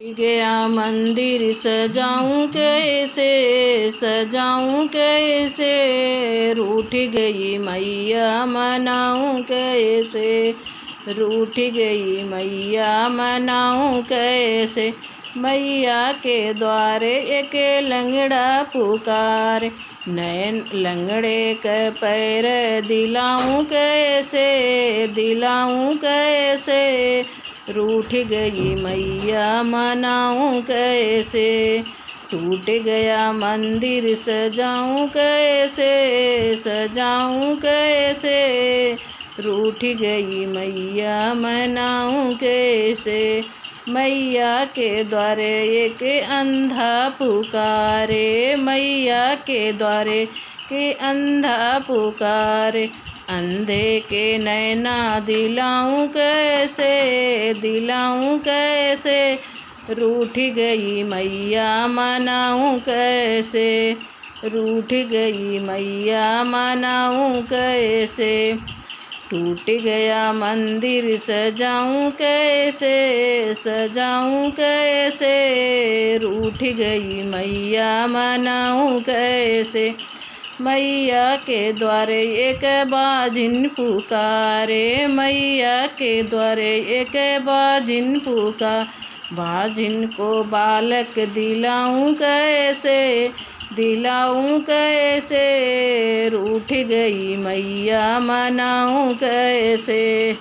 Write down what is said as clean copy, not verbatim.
गया मंदिर सजाऊं कैसे, सजाऊं कैसे, रूठ गई मैया मनाऊं कैसे, रूठ गई मैया मनाऊं कैसे। मैया के द्वारे एक लंगड़ा पुकार, नैन लंगड़े के पैर दिलाऊं कैसे, दिलाऊं कैसे, रूठ गई मैया मनाऊं कैसे। टूट गया मंदिर सजाऊं कैसे, सजाऊं कैसे, रूठ गई मैया मनाऊं कैसे। मैया के द्वारे एक अंधा पुकारे, मैया के द्वारे के अंधा पुकारे, अंधे के नैना दिलाऊं कैसे, दिलाऊं कैसे, रूठ गई मैया मनाऊं कैसे, रूठ गई मैया मनाऊं कैसे। टूट गया मंदिर सजाऊं कैसे, सजाऊं कैसे, रूठ गई मैया मनाऊं कैसे। मैया के द्वारे एक बाजिन पुकारे, मैया के द्वारे एक बाजिन पुकार, बाजिन को बालक दिलाऊं कैसे, दिलाऊं कैसे, रूठ गई मैया मनाऊं कैसे।